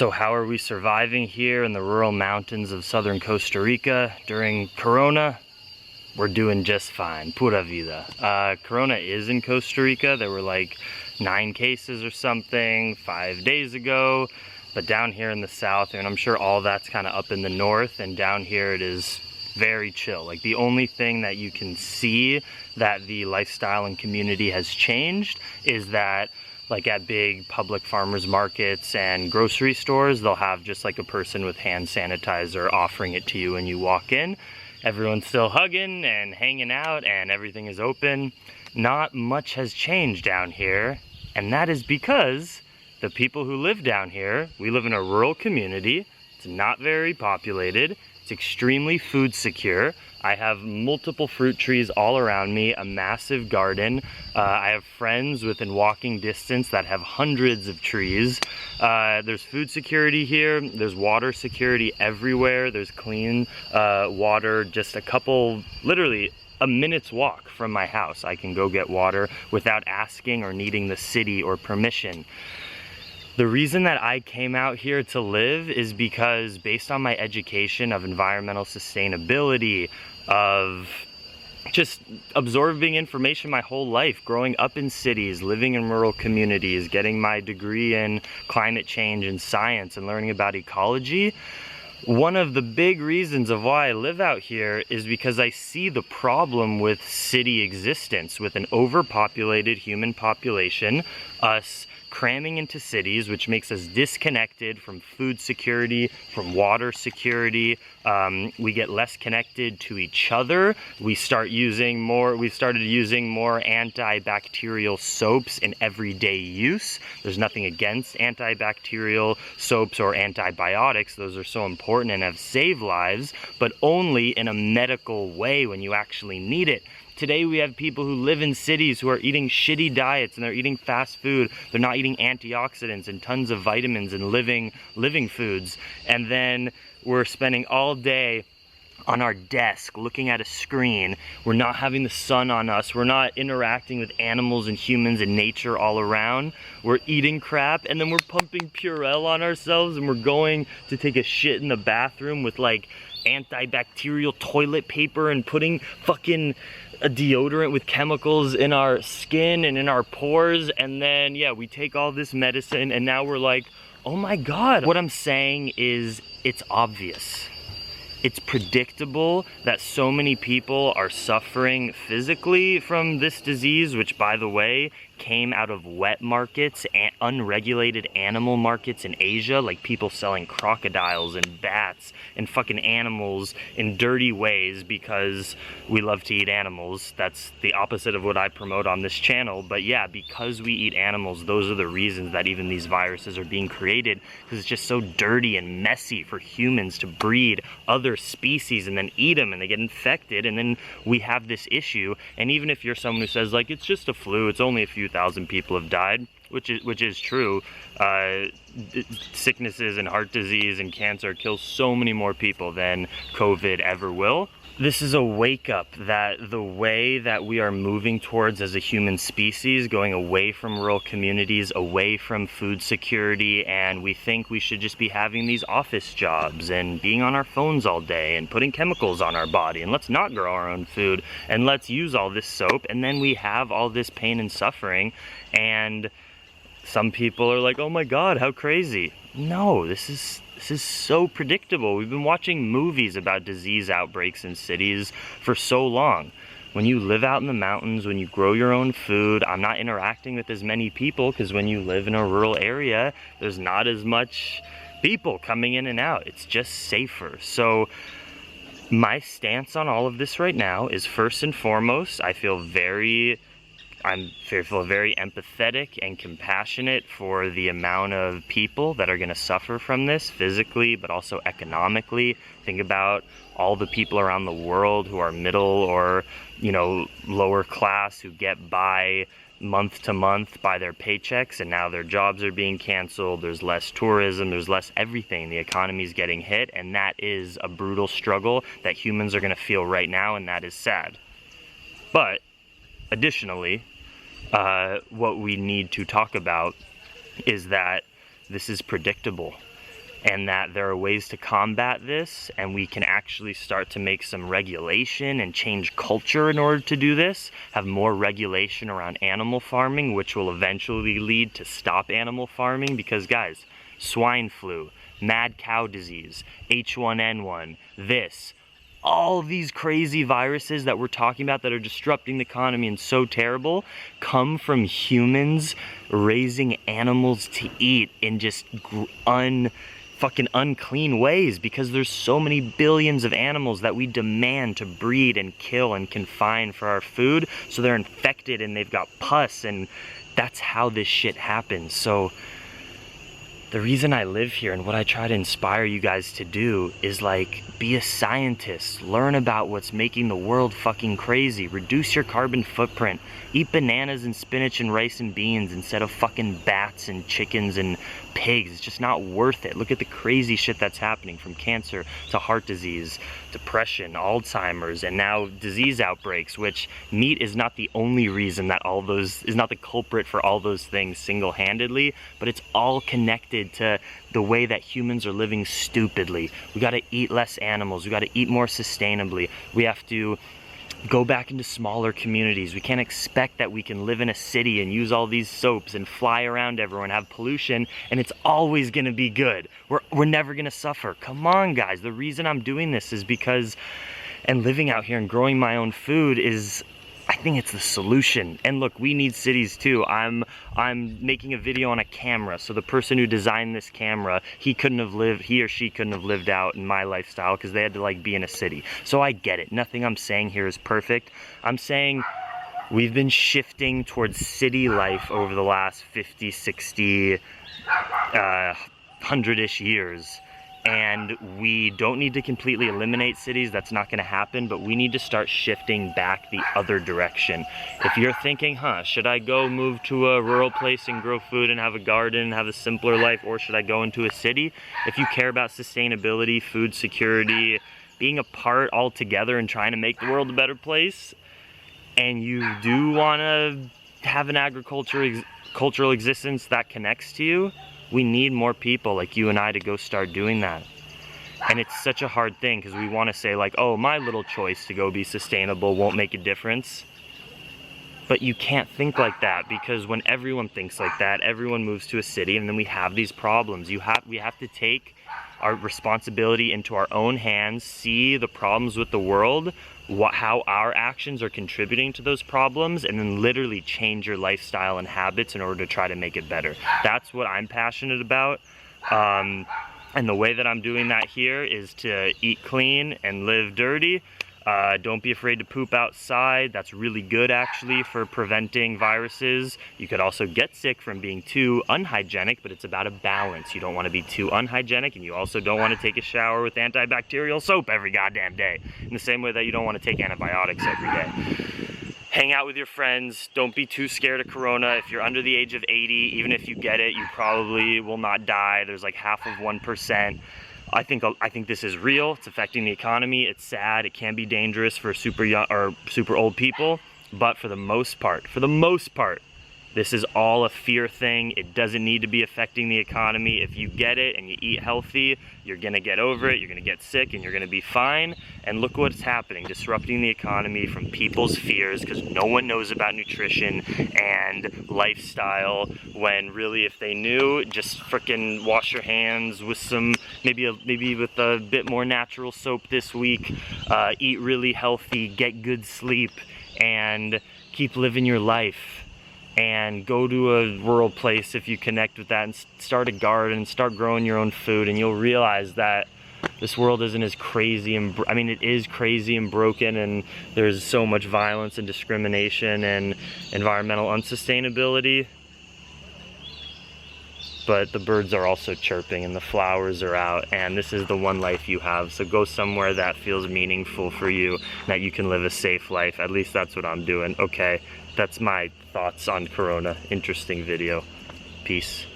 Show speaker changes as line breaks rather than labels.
So how are we surviving here in the rural mountains of southern Costa Rica during Corona? We're doing just fine, pura vida. Corona is in Costa Rica. There were like 9 cases or something 5 days ago. But down here in the south, and I'm sure all that's kind of up in the north, and down here it is very chill. Like the only thing that you can see that the lifestyle and community has changed is that like at big public farmers markets and grocery stores, they'll have just like a person with hand sanitizer offering it to you when you walk in. Everyone's still hugging and hanging out and everything is open. Not much has changed down here, and that is because the people who live down here, we live in a rural community. It's not very populated. It's extremely food secure. I have multiple fruit trees all around me, a massive garden. I have friends within walking distance that have hundreds of trees. There's food security here. There's water security everywhere. There's clean water, just a couple, literally a minute's walk from my house. I can go get water without asking or needing the city or permission. The reason that I came out here to live is because based on my education of environmental sustainability, of just absorbing information my whole life, growing up in cities, living in rural communities, getting my degree in climate change and science and learning about ecology, one of the big reasons of why I live out here is because I see the problem with city existence, with an overpopulated human population, us cramming into cities, which makes us disconnected from food security, from water security. We get less connected to each other. We've started using more antibacterial soaps in everyday use. There's nothing against antibacterial soaps or antibiotics. Those are so important and have saved lives, but only in a medical way when you actually need it. Today we have people who live in cities who are eating shitty diets and they're eating fast food. They're not eating antioxidants and tons of vitamins and living foods. And then we're spending all day on our desk looking at a screen. We're not having the sun on us. We're not interacting with animals and humans and nature all around. We're eating crap, and then we're pumping Purell on ourselves, and we're going to take a shit in the bathroom with like antibacterial toilet paper and putting fucking a deodorant with chemicals in our skin and in our pores. And then yeah, we take all this medicine and now we're like, oh my God. What I'm saying is it's obvious. It's predictable that so many people are suffering physically from this disease, which by the way, came out of wet markets and unregulated animal markets in Asia, like people selling crocodiles and bats and fucking animals in dirty ways because we love to eat animals. That's the opposite of what I promote on this channel. But yeah, because we eat animals, those are the reasons that even these viruses are being created, because it's just so dirty and messy for humans to breed other species and then eat them and they get infected, and then we have this issue. And even if you're someone who says like, it's just a flu, it's only a few thousand people have died, which is true. Sicknesses and heart disease and cancer kill so many more people than COVID ever will. This is a wake up that the way that we are moving towards as a human species, going away from rural communities, away from food security, and we think we should just be having these office jobs and being on our phones all day and putting chemicals on our body, and let's not grow our own food and let's use all this soap, and then we have all this pain and suffering. And some people are like, oh my God, how crazy. No, this is so predictable. We've been watching movies about disease outbreaks in cities for so long. When you live out in the mountains, when you grow your own food, I'm not interacting with as many people because when you live in a rural area, there's not as much people coming in and out. It's just safer. So my stance on all of this right now is, first and foremost, I feel very empathetic and compassionate for the amount of people that are going to suffer from this physically, but also economically. Think about all the people around the world who are middle or, lower class, who get by month to month by their paychecks, and now their jobs are being canceled. There's less tourism, there's less everything. The economy's getting hit, and that is a brutal struggle that humans are going to feel right now, and that is sad. But additionally, what we need to talk about is that this is predictable. and that there are ways to combat this, and we can actually start to make some regulation and change culture in order to do this, have more regulation around animal farming, which will eventually lead to stop animal farming. Because guys, swine flu, mad cow disease, H1N1, all of these crazy viruses that we're talking about that are disrupting the economy and so terrible come from humans raising animals to eat in just fucking unclean ways, because there's so many billions of animals that we demand to breed and kill and confine for our food, so they're infected and they've got pus, and that's how this shit happens. So the reason I live here and what I try to inspire you guys to do is like, be a scientist, learn about what's making the world fucking crazy, reduce your carbon footprint, eat bananas and spinach and rice and beans instead of fucking bats and chickens and pigs. It's just not worth it. Look at the crazy shit that's happening, from cancer to heart disease, depression, Alzheimer's, and now disease outbreaks, which meat is not the only reason that all those, is not the culprit for all those things single-handedly, but it's all connected to the way that humans are living stupidly. We gotta eat less animals, we gotta eat more sustainably, we have to go back into smaller communities. We can't expect that we can live in a city and use all these soaps and fly around everywhere and have pollution and it's always gonna be good. We're never gonna suffer. Come on guys, the reason I'm doing this is because, and living out here and growing my own food is, I think it's the solution. And look, we need cities too. I'm making a video on a camera, so the person who designed this camera, he or she couldn't have lived out in my lifestyle because they had to like be in a city. So I get it. Nothing I'm saying here is perfect. I'm saying we've been shifting towards city life over the last 50, 60, 100-ish years. And we don't need to completely eliminate cities, that's not gonna happen, but we need to start shifting back the other direction. If you're thinking, should I go move to a rural place and grow food and have a garden and have a simpler life, or should I go into a city? If you care about sustainability, food security, being a part all together and trying to make the world a better place, and you do wanna have an cultural existence that connects to you, we need more people like you and I to go start doing that. And it's such a hard thing because we want to say like, oh, my little choice to go be sustainable won't make a difference. But you can't think like that, because when everyone thinks like that, everyone moves to a city and then we have these problems. We have to take our responsibility into our own hands, see the problems with the world, how our actions are contributing to those problems, and then literally change your lifestyle and habits in order to try to make it better. That's what I'm passionate about. And the way that I'm doing that here is to eat clean and live dirty. Don't be afraid to poop outside. That's really good actually for preventing viruses. You could also get sick from being too unhygienic, but it's about a balance. You don't want to be too unhygienic, and you also don't want to take a shower with antibacterial soap every goddamn day. In the same way that you don't want to take antibiotics every day. Hang out with your friends. Don't be too scared of corona. If you're under the age of 80, even if you get it, you probably will not die. There's like half of 1%. I think this is real. It's affecting the economy. It's sad. It can be dangerous for super young or super old people. But for the most part, this is all a fear thing. It doesn't need to be affecting the economy. If you get it and you eat healthy, you're gonna get over it, you're gonna get sick, and you're gonna be fine. And look what's happening, disrupting the economy from people's fears, because no one knows about nutrition and lifestyle, when really if they knew, just frickin' wash your hands with some, maybe with a bit more natural soap this week, eat really healthy, get good sleep, and keep living your life. And go to a rural place if you connect with that, and start a garden, start growing your own food, and you'll realize that this world isn't as crazy and, I mean, it is crazy and broken, and there's so much violence and discrimination and environmental unsustainability. But the birds are also chirping and the flowers are out, and this is the one life you have. So go somewhere that feels meaningful for you, that you can live a safe life. At least that's what I'm doing. Okay, that's my thoughts on Corona. Interesting video. Peace.